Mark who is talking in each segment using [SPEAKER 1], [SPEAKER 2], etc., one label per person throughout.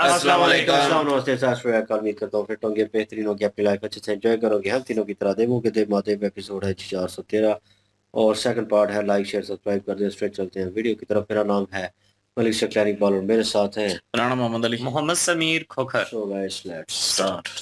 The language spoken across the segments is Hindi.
[SPEAKER 1] अस्सलाम वालेकुम।
[SPEAKER 2] नमस्ते सत उम्मीद करता हूँ फिट होंगे, बेहतरीन होंगे, अपनी लाइफ अच्छे से एंजॉय करोगे। हम तीनों की तरह देवों के देव महादेव एपिसोड है 413 और सेकंड पार्ट है। लाइक शेयर सब्सक्राइब कर दें। स्ट्रेट चलते हैं वीडियो की तरफ। मेरा नाम है मलिक शक्लानी इकबाल और मेरे साथ हैं
[SPEAKER 1] Rana Mohammad Ali,
[SPEAKER 3] Mohammad Samir Khokhar.
[SPEAKER 2] So guys let's start.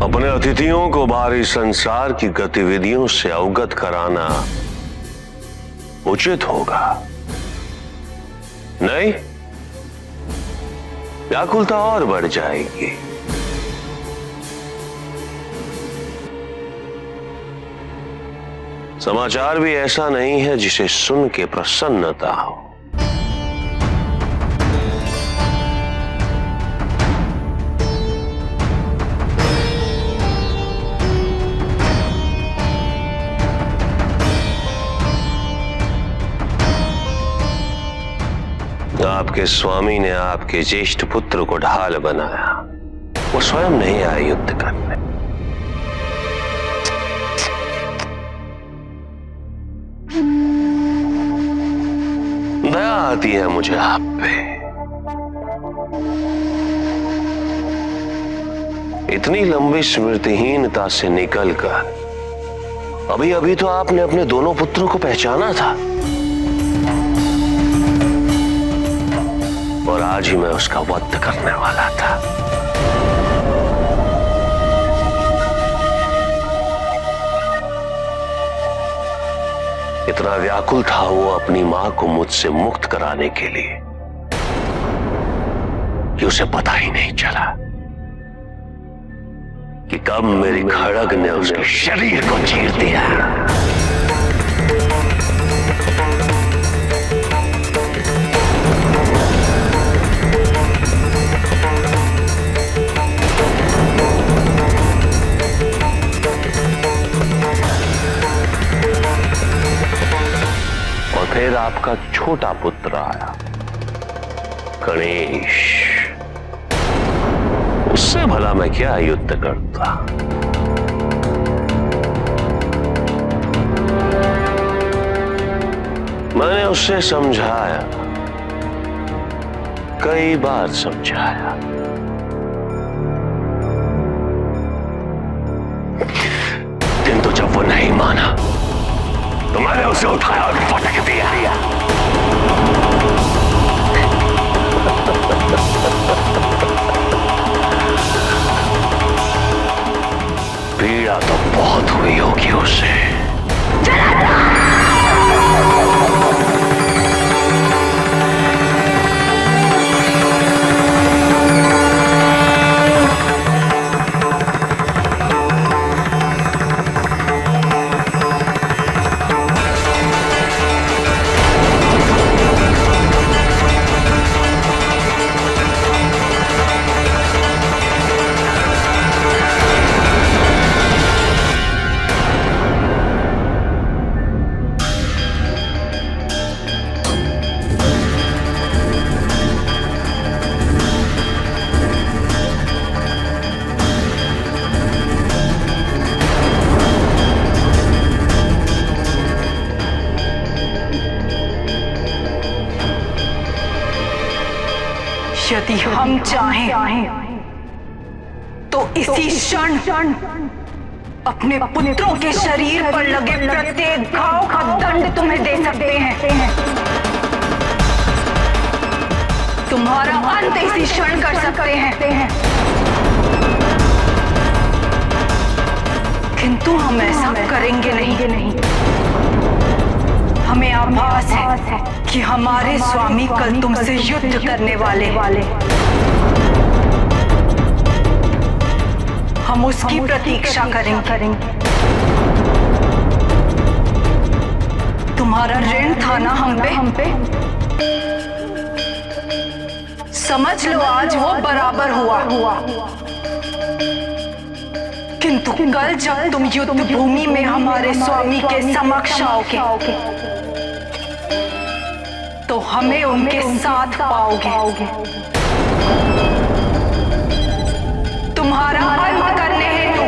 [SPEAKER 4] अपने अतिथियों को बाहरी संसार की गतिविधियों से अवगत कराना उचित होगा, नहीं? व्याकुलता और बढ़ जाएगी। समाचार भी ऐसा नहीं है जिसे सुन के प्रसन्नता हो। आपके स्वामी ने आपके ज्येष्ठ पुत्र को ढाल बनाया। वो स्वयं नहीं आए युद्ध करने। दया आती है मुझे आप पे। इतनी लंबी स्मृतिहीनता से निकलकर अभी अभी तो आपने अपने दोनों पुत्रों को पहचाना था और आज ही मैं उसका वध करने वाला था। इतना व्याकुल था वो अपनी मां को मुझसे मुक्त कराने के लिए कि उसे पता ही नहीं चला कि कब मेरी खड़ग ने उसके शरीर को चीर दिया। फिर आपका छोटा पुत्र आया गणेश। उससे भला मैं क्या युद्ध करता। मैंने उसे समझाया, कई बार समझाया, किंतु जब वो नहीं माना तो मैंने उसे उठाया और पटक दिया। पीड़ा तो बहुत हुई होगी उसे।
[SPEAKER 5] यदि हम चाहें तो इसी क्षण अपने पुत्रों के शरीर पर लगे प्रत्येक घाव का दंड तुम्हें दे सकते हैं। तुम्हारा अंत इसी क्षण कर सकते हैं। किंतु हम ऐसा करेंगे नहीं। हमें आभास है कि हमारे स्वामी कल तुमसे युद्ध करने वाले। हम उसकी प्रतीक्षा करेंगे। तुम्हारा ऋण था ना हम पे। समझ लो आज वो बराबर हुआ। किंतु कल जब तुम युद्ध भूमि में हमारे स्वामी के समक्ष आओगे तो हमें उनके साथ पाओगे। तुम्हारा अंत करने हेतु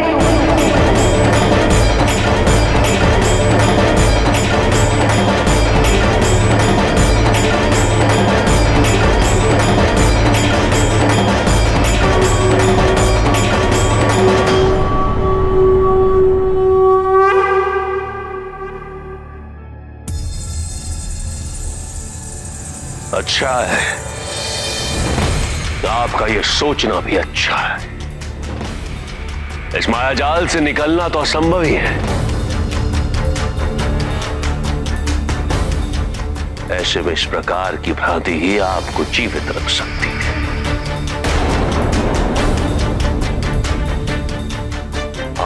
[SPEAKER 4] अच्छा है, आपका यह सोचना भी अच्छा है। इस मायाजाल से निकलना तो असंभव ही है। ऐसे में इस प्रकार की भ्रांति ही आपको जीवित रख सकती है।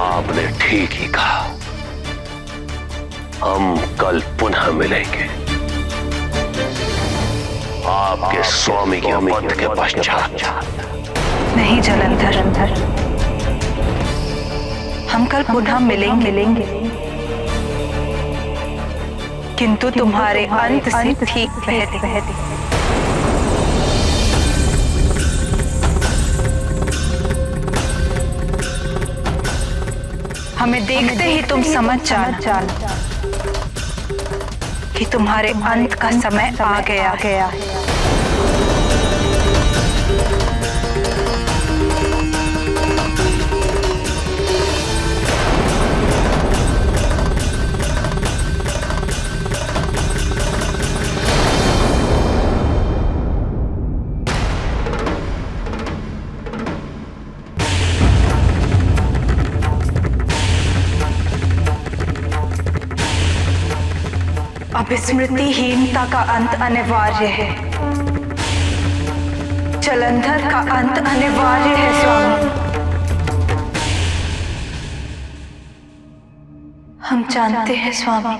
[SPEAKER 4] आपने ठीक ही कहा, हम कल पुनः मिलेंगे आपके स्वामी के वध के पश्चात।
[SPEAKER 5] नहीं जलंधर, हम कल पुनः मिलेंगे किंतु तुम्हारे अंत से ठीक पहले। हमें देखते ही तुम समझ जाना कि तुम्हारे अंत का समय आ गया है। अब स्मृतिहीनता का अंत अनिवार्य है, जलंधर का अंत अनिवार्य है स्वामी। हम जानते हैं स्वामी,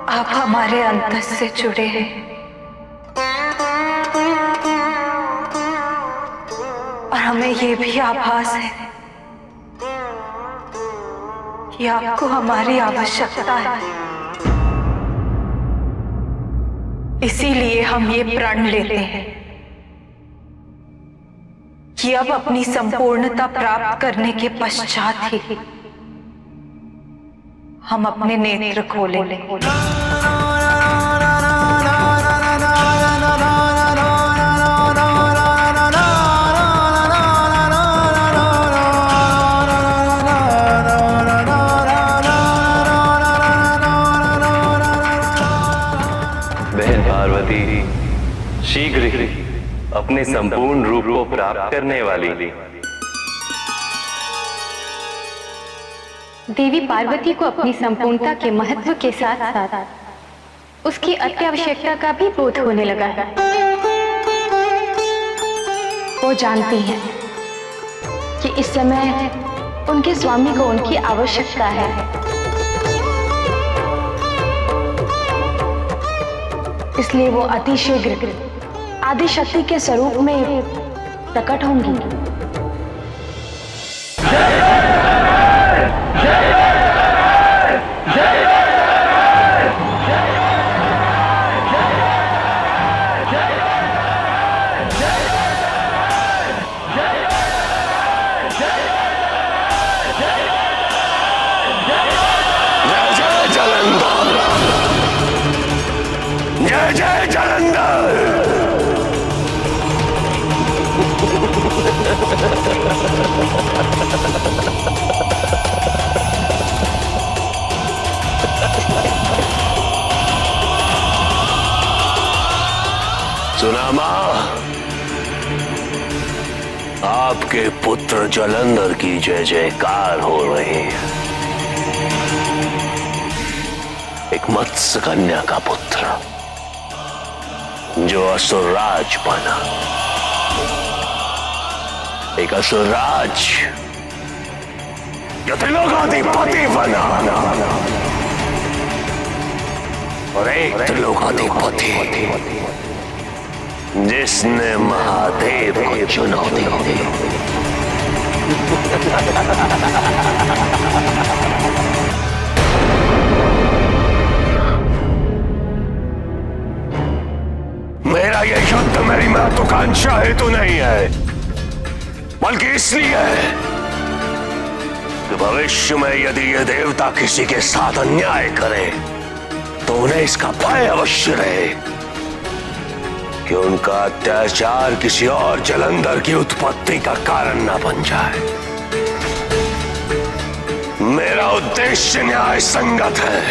[SPEAKER 5] आप हमारे अंतर से जुड़े हैं और हमें ये भी आभास है कि आपको हमारी आवश्यकता है। इसीलिए हम ये प्रण लेते हैं कि अब अपनी संपूर्णता प्राप्त करने के पश्चात ही हम अपने नेत्र खोलेंगे।
[SPEAKER 1] शीघ्र ही अपने संपूर्ण रूप को प्राप्त करने वाली
[SPEAKER 3] देवी पार्वती को अपनी संपूर्णता के महत्व के साथ साथ उसकी अत्यावश्यकता का भी बोध होने लगा है। वो जानती हैं कि इस समय उनके स्वामी को उनकी आवश्यकता है, इसलिए वो अतिशीघ्र आदिशक्ति के स्वरूप में प्रकट होंगी।
[SPEAKER 4] जय जलंधर। सुना मां, आपके पुत्र जलंधर की जय जयकार हो रही है। एक मत्स्य कन्या का पुत्र जो असुरराज बना, एक असुरराज जो त्रिलोकाधिपति बना और एक त्रिलोकाधिपति जिसने महादेव को चुनौती दी। मेरा ये युद्ध मेरी महत्वाकांक्षा हेतु नहीं है, बल्कि इसलिए है कि भविष्य में यदि ये देवता किसी के साथ अन्याय करे तो उन्हें इसका भय अवश्य रहे कि उनका अत्याचार किसी और जलंधर की उत्पत्ति का कारण न बन जाए। मेरा उद्देश्य न्याय संगत है।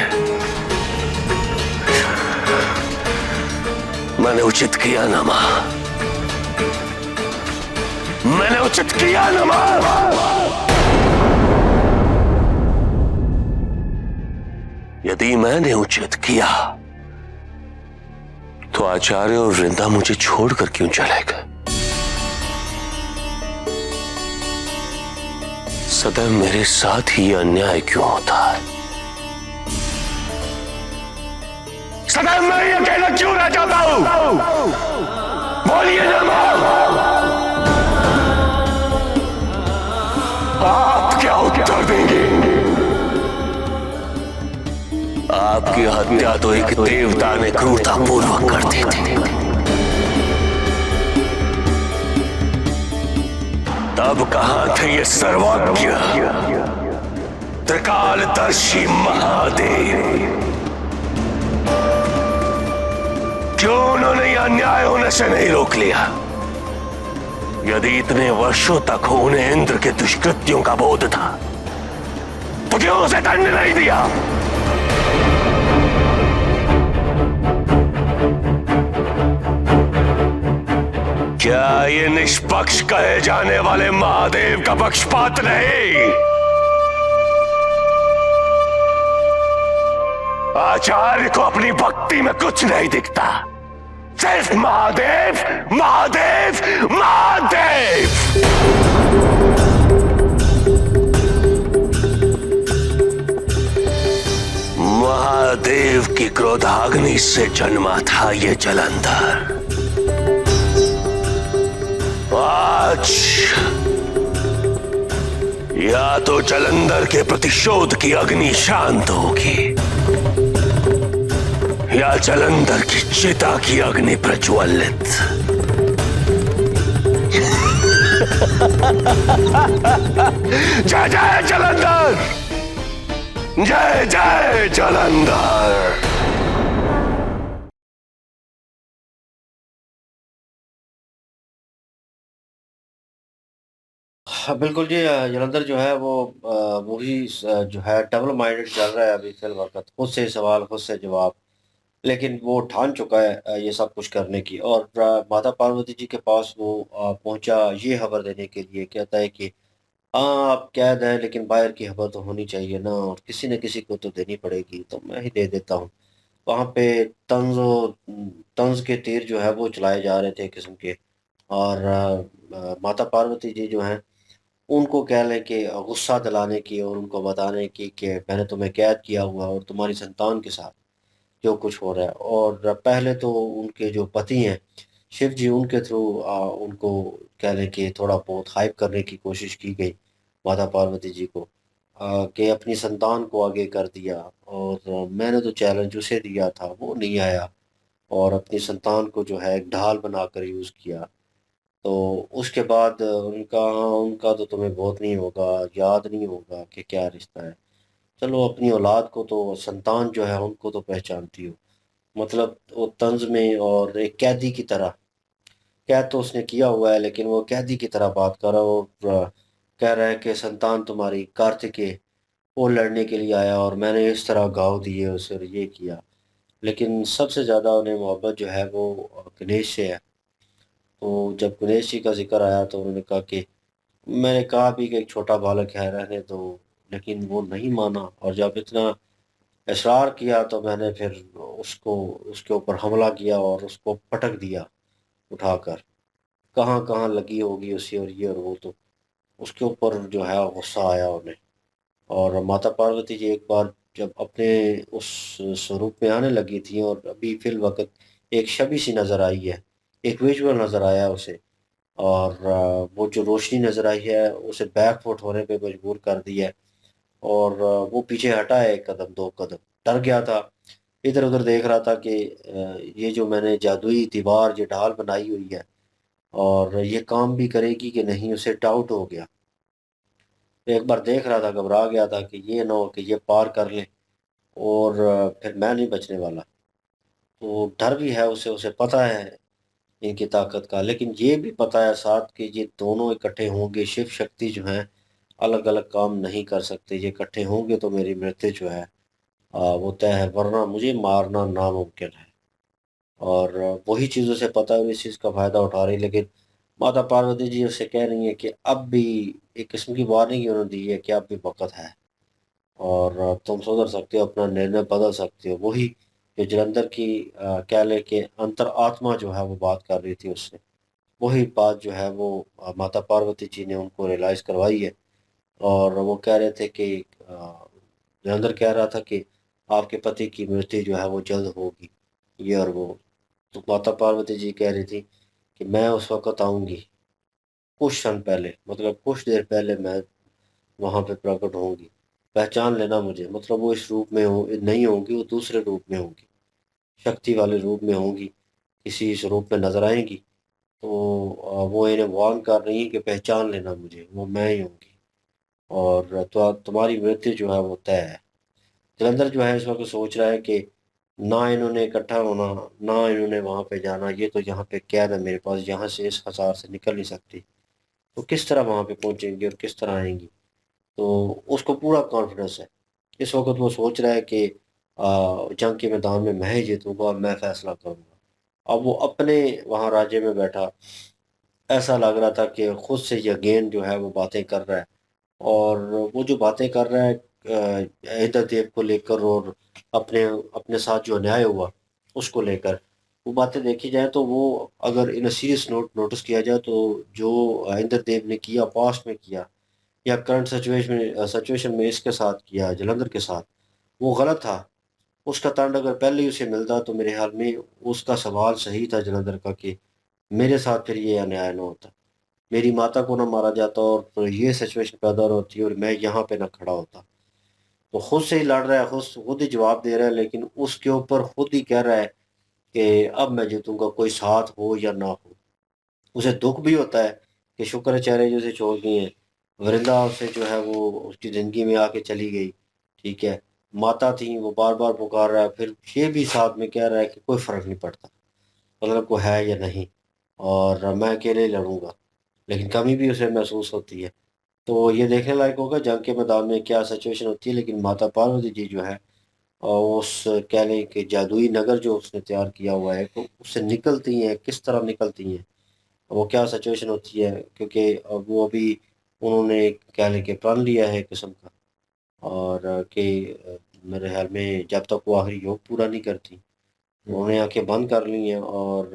[SPEAKER 4] मैंने उचित किया ना मां, मैंने उचित किया ना मां। यदि मैंने उचित किया तो आचार्य और वृंदा मुझे छोड़कर क्यों चले गए? सदैव मेरे साथ ही यह अन्याय क्यों होता है? सदैव मैं ही अकेला क्यों रह जाता हूं? बोलिए ना मां, आप क्या उत्तर देंगे? आपकी हत्या तो एक देवता ने क्रूरतापूर्वक कर दी थी। तब कहां थे ये सर्वज्ञ त्रिकालदर्शी महादेव? क्यों उन्होंने यह अन्याय होने से नहीं रोक लिया? यदि इतने वर्षों तक उन्हें इंद्र के दुष्कृत्यों का बोध था तो क्यों उसे दंड नहीं दिया? क्या ये निष्पक्ष कहे जाने वाले महादेव का पक्षपात नहीं? आचार्य को अपनी भक्ति में कुछ नहीं दिखता, सिर्फ महादेव महादेव महादेव। महादेव की क्रोधाग्नि से जन्मा था ये जलंधर। आज या तो जलंधर के प्रतिशोध की अग्नि शांत होगी या जलंधर की चिता की अग्नि प्रज्वलित। जय जय जलंधर, जय जय जलंधर।
[SPEAKER 2] हाँ, बिल्कुल जी। जलंधर जो है वो मूवी जो है डबल माइंडेड चल रहा है अभी फिल वक्त, खुद से सवाल खुद से जवाब। लेकिन वो ठान चुका है ये सब कुछ करने की। और माता पार्वती जी के पास वो पहुंचा ये खबर देने के लिए, कहता है कि हाँ आप कैद हैं लेकिन बाहर की खबर तो होनी चाहिए ना, और किसी न किसी को तो देनी पड़ेगी, तो मैं ही दे देता हूँ। वहाँ पे तंज के तीर जो है वो चलाए जा रहे थे किस्म के। और माता पार्वती जी जो हैं उनको कह लें कि गुस्सा दिलाने की और उनको बताने की कि मैंने तुम्हें कैद किया हुआ और तुम्हारी संतान के साथ जो कुछ हो रहा है। और पहले तो उनके जो पति हैं शिव जी, उनके थ्रू उनको कह लें कि थोड़ा बहुत हाइप करने की कोशिश की गई माता पार्वती जी को, कि अपनी संतान को आगे कर दिया। और मैंने तो चैलेंज उसे दिया था, वो नहीं आया और अपनी संतान को जो है एक ढाल बनाकर यूज़ किया। तो उसके बाद उनका उनका तो तुम्हें बहुत नहीं होगा, याद नहीं होगा कि क्या रिश्ता है। चलो अपनी औलाद को तो, संतान जो है उनको तो पहचानती हो। मतलब वो तंज में और एक कैदी की तरह, कैद तो उसने किया हुआ है लेकिन वो कैदी की तरह बात कर रहा है। और कह रहा है कि संतान तुम्हारी कार्तिकेय वो लड़ने के लिए आया और मैंने इस तरह घाव दिए उसे और ये किया। लेकिन सबसे ज़्यादा उन्हें मोहब्बत जो है वो गणेश से है। तो जब गणेश जी का जिक्र आया तो उन्होंने कहा कि मैंने कहा भी कि एक छोटा बालक है रहने दो, लेकिन वो नहीं माना। और जब इतना इसरार किया तो मैंने फिर उसको उसके ऊपर हमला किया और उसको पटक दिया उठाकर। कहाँ कहाँ लगी होगी उसी और ये और वो, तो उसके ऊपर जो है गुस्सा आया उन्हें। और माता पार्वती जी एक बार जब अपने उस स्वरूप में आने लगी थी और अभी फिल वक्त एक छवि सी नज़र आई है, एक विजुअल नज़र आया उसे और वो जो रोशनी नज़र आई है उसे बैकफुट होने पे मजबूर कर दिया है। और वो पीछे हटा है एक कदम दो कदम, डर गया था। इधर उधर देख रहा था कि ये जो मैंने जादुई दीवार जो ढाल बनाई हुई है और ये काम भी करेगी कि नहीं, उसे डाउट हो गया। एक बार देख रहा था, घबरा गया था कि ये ना हो कि ये पार कर ले और फिर मैं नहीं बचने वाला। तो डर भी है उसे, उसे पता है इनकी ताकत का, लेकिन ये भी पता है साथ कि ये दोनों इकट्ठे होंगे, शिव शक्ति जो है अलग अलग काम नहीं कर सकते। ये इकट्ठे होंगे तो मेरी मृत्यु जो है वो तय है, वरना मुझे मारना नामुमकिन है। और वही चीज़ उसे पता है और इस चीज़ का फ़ायदा उठा रही है। लेकिन माता पार्वती जी उससे कह रही हैं कि अब भी, एक किस्म की वार्निंग उन्होंने दी है कि अब भी वक़्त है और तुम सुधर सकते हो, अपना निर्णय बदल सकते हो। वही जो जलंधर की कह लें कि अंतर आत्मा जो है वो बात कर रही थी उससे, वही बात जो है वो माता पार्वती जी ने उनको रियलाइज़ करवाई है। और वो कह रहे थे कि जलंधर कह रहा था कि आपके पति की मृत्यु जो है वो जल्द होगी, ये और वो। तो माता पार्वती जी कह रही थी कि मैं उस वक़्त आऊँगी, कुछ क्षण पहले, मतलब कुछ देर पहले मैं वहाँ पे प्रकट होंगी। पहचान लेना मुझे, मतलब वो इस रूप में हो नहीं होंगी, वो दूसरे रूप में होंगी, शक्ति वाले रूप में होंगी, किसी इस रूप में नज़र आएँगी। तो वो इन्हें वार्न कर रही हैं कि पहचान लेना मुझे, वो मैं ही होंगी और तुम्हारी मृत्यु जो है वो तय है। जलंधर जो है इस वक़्त सोच रहा है कि ना इन्होंने इकट्ठा होना, ना इन्होंने वहाँ पे जाना, ये तो यहाँ पे कैद है मेरे पास, यहाँ से इस हिसार से निकल नहीं सकती। तो किस तरह वहाँ पे पहुँचेंगी और किस तरह आएँगी? तो उसको पूरा कॉन्फिडेंस है। इस वक़्त वो सोच रहा है कि जंग के मैदान में मैं ही जीतूँगा, मैं फ़ैसला करूँगा। अब वो अपने वहाँ राज्य में बैठा, ऐसा लग रहा था कि खुद से यकीन जो है वो बातें कर रहा है। और वो जो बातें कर रहा है इंद्रदेव को लेकर और अपने अपने साथ जो अन्याय हुआ उसको लेकर, वो बातें देखी जाए तो वो, अगर इन सीरियस नोटिस किया जाए तो जो इंद्रदेव ने किया पास्ट में किया या करंट सिचुएशन में इसके साथ किया, जलंधर के साथ, वो गलत था। उसका दंड अगर पहले ही उसे मिलता तो मेरे ख्याल में उसका सवाल सही था जलंधर का कि मेरे साथ फिर ये अन्याय ना होता, मेरी माता को ना मारा जाता और तो ये सिचुएशन पैदा ना होती और मैं यहाँ पे ना खड़ा होता। तो खुद से ही लड़ रहा है, खुद ही जवाब दे रहा है, लेकिन उसके ऊपर खुद ही कह रहा है कि अब मैं जीतूँगा, कोई साथ हो या ना हो। उसे दुःख भी होता है कि शुक्राचार्य जी उसे छोड़ गई हैं। वृंदा से जो है वो उसकी ज़िंदगी में आके चली गई, ठीक है। माता थी, वो बार-बार पुकार रहा है, फिर ये भी साथ में कह रहा है कि कोई फ़र्क नहीं पड़ता, मतलब को है या नहीं और मैं अकेले ही लड़ूँगा। लेकिन कमी भी उसे महसूस होती है। तो ये देखने लायक होगा जंग के मैदान में क्या सिचुएशन होती है, लेकिन माता पार्वती जी जो है उस कह लें कि जादुई नगर जो उसने तैयार किया हुआ है, तो उससे निकलती हैं, किस तरह निकलती हैं, वो क्या सिचुएशन होती है, क्योंकि वो अभी उन्होंने कह लें कि प्रण लिया है एक किस्म का। और मेरे ख्याल में जब तक वो आखिरी योग पूरा नहीं करती, उन्होंने आंखें बंद कर ली हैं और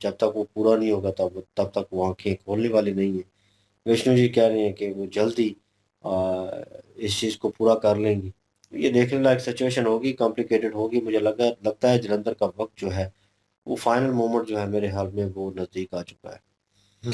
[SPEAKER 2] जब तक वो पूरा नहीं होगा तब तक वो आंखें खोलने वाली नहीं है। विष्णु जी कह रहे हैं कि वो जल्दी इस चीज़ को पूरा कर लेंगी। ये देखने लायक सिचुएशन होगी, कॉम्प्लिकेटेड होगी। मुझे लगता है जलंधर का वक्त जो है वो फाइनल मोमेंट जो है मेरे ख्याल में वो नज़दीक आ चुका है।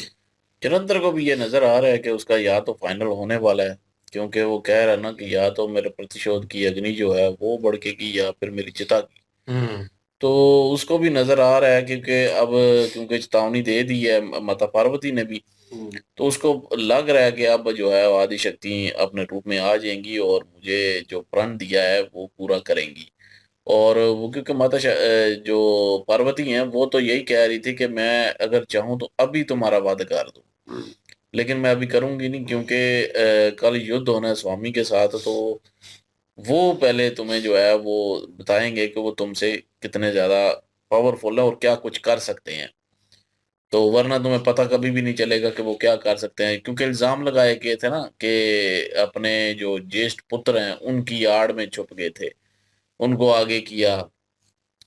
[SPEAKER 6] जलंधर को भी ये नजर आ रहा है कि उसका या तो फाइनल होने वाला है, क्योंकि वो कह रहा है ना कि या तो मेरे प्रतिशोध की अग्नि जो है वो भड़केगी या फिर मेरी चिता की। तो उसको भी नजर आ रहा है, क्योंकि अब क्योंकि चेतावनी दे दी है माता पार्वती ने भी,
[SPEAKER 2] हम्म,
[SPEAKER 6] तो उसको लग रहा है कि अब जो है वो आदि शक्ति अपने रूप में आ जाएंगी और मुझे जो प्रण दिया है वो पूरा करेंगी। और वो क्योंकि जो पार्वती हैं वो तो यही कह रही थी कि मैं अगर चाहूँ तो अभी तुम्हारा वध कर दूं, लेकिन मैं अभी करूंगी नहीं, क्योंकि कल युद्ध होना है स्वामी के साथ। तो वो पहले तुम्हें जो है वो बताएंगे कि वो तुमसे कितने ज्यादा पावरफुल है और क्या कुछ कर सकते हैं। तो वरना तुम्हें पता कभी भी नहीं चलेगा कि वो क्या कर सकते हैं, क्योंकि इल्जाम लगाए गए थे ना कि अपने जो ज्येष्ठ पुत्र हैं उनकी आड़ में छुप गए थे, उनको आगे किया।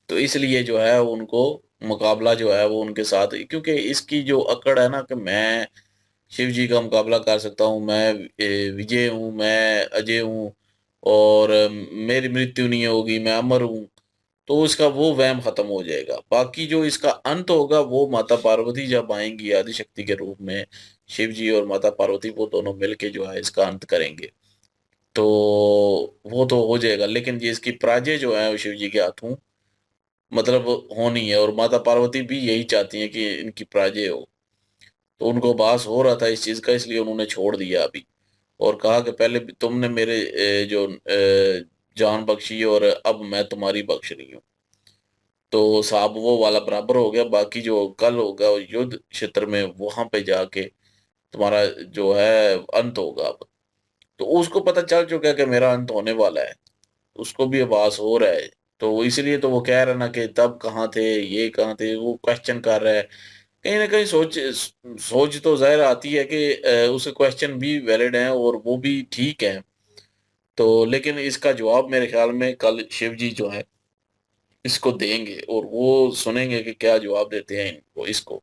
[SPEAKER 6] तो इसलिए जो है उनको मुकाबला जो है वो उनके साथ, क्योंकि इसकी जो अकड़ है ना कि मैं शिव जी का मुकाबला कर सकता हूँ, मैं विजय हूँ, मैं अजय हूँ और मेरी मृत्यु नहीं होगी, मैं अमर हूँ। तो इसका वो वहम खत्म हो जाएगा। बाकी जो इसका अंत होगा वो माता पार्वती जब आएंगी आदिशक्ति के रूप में, शिव जी और माता पार्वती वो दोनों मिलके जो है इसका अंत करेंगे, तो वो तो हो जाएगा। लेकिन ये इसकी पराजय जो है वो शिव जी के हाथों मतलब होनी है, और माता पार्वती भी यही चाहती हैं कि इनकी पराजय हो। तो उनको आभास हो रहा था इस चीज का, इसलिए उन्होंने छोड़ दिया अभी, और कहा कि पहले भी तुमने मेरे जो जान बख्शी और अब मैं तुम्हारी बख्श रही हूँ। तो साहब वो वाला बराबर हो गया। बाकी जो कल होगा वो युद्ध क्षेत्र में, वहां पे जाके तुम्हारा जो है अंत होगा अब। तो उसको पता चल चुका है कि मेरा अंत होने वाला है, उसको भी आभास हो रहा है। तो इसलिए तो वो कह रहा है ना कि तब कहाँ थे, ये कहाँ थे, वो क्वेश्चन कर रहा है। कहीं ना कहीं सोच सोच तो जाहिर आती है कि उसके क्वेश्चन भी वैलिड हैं और वो भी ठीक है। तो लेकिन इसका जवाब मेरे ख्याल में कल शिव जी जो है इसको देंगे, और वो सुनेंगे कि क्या जवाब देते हैं इनको इसको।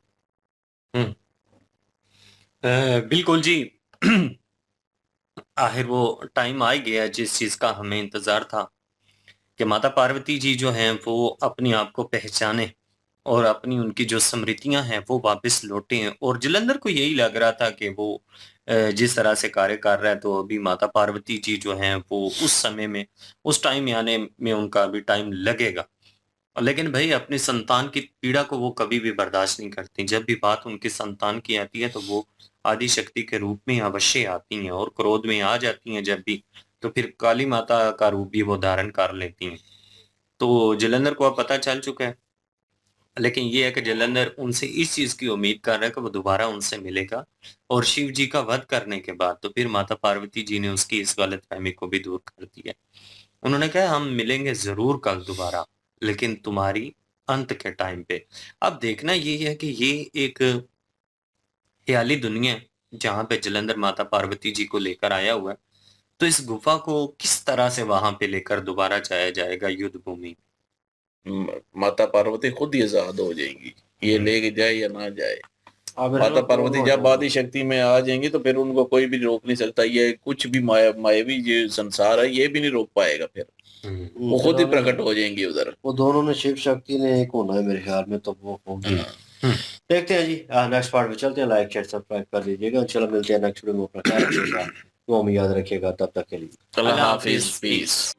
[SPEAKER 7] हम्म। बिल्कुल जी। आखिर वो टाइम आ ही गया जिस चीज का हमें इंतजार था कि माता पार्वती जी जो हैं वो अपने आप को पहचाने और अपनी उनकी जो स्मृतियां हैं वो वापस लौटे। और जलंधर को यही लग रहा था कि वो जिस तरह से कार्य कर रहा है तो अभी माता पार्वती जी जो हैं वो उस समय में, उस टाइम में आने में उनका अभी टाइम लगेगा। लेकिन भाई अपनी संतान की पीड़ा को वो कभी भी बर्दाश्त नहीं करती। जब भी बात उनकी संतान की आती है तो वो आदि शक्ति के रूप में अवश्य आती हैं और क्रोध में आ जाती हैं जब भी, तो फिर काली माता का रूप भी वो धारण कर लेती हैं। तो जलंधर को अब पता चल चुका है, लेकिन ये है कि जलंधर उनसे इस चीज की उम्मीद कर रहा है कि वो दोबारा उनसे मिलेगा। और शिव जी का वध करने के बाद तो फिर माता पार्वती जी ने उसकी इस गलत फहमी को भी दूर कर दिया। उन्होंने कहा हम मिलेंगे जरूर कल दोबारा, लेकिन तुम्हारी अंत के टाइम पे। अब देखना ये है कि ये एक ख्याली दुनिया है जहां पे जलंधर माता पार्वती जी को लेकर आया हुआ है। तो इस गुफा को किस तरह से वहां पे लेकर दोबारा जाया जाएगा युद्ध भूमि।
[SPEAKER 6] माता पार्वती खुद ही आजाद हो जाएंगी, ये लेके जाए या ना जाए।
[SPEAKER 2] अब
[SPEAKER 6] माता पार्वती जब आदि शक्ति में आ जाएंगी तो फिर उनको कोई भी रोक नहीं सकता। ये कुछ भी मायावी जो संसार है ये भी नहीं रोक पाएगा। फिर वो खुद ही प्रकट हो जाएंगी उधर।
[SPEAKER 2] वो दोनों ने शिव शक्ति ने एक होना है मेरे ख्याल में, तो वो होगी। देखते हैं जी, नेक्स्ट पार्ट में चलते हैं। लाइक शेयर सब्सक्राइब कर लीजिएगा। चलो मिलते हैं नेक्स्ट वीडियो में। अपना ख्याल रखिएगा, वो हमें याद रखिएगा। तब तक के लिए
[SPEAKER 6] अल्लाह हाफिज, पीस।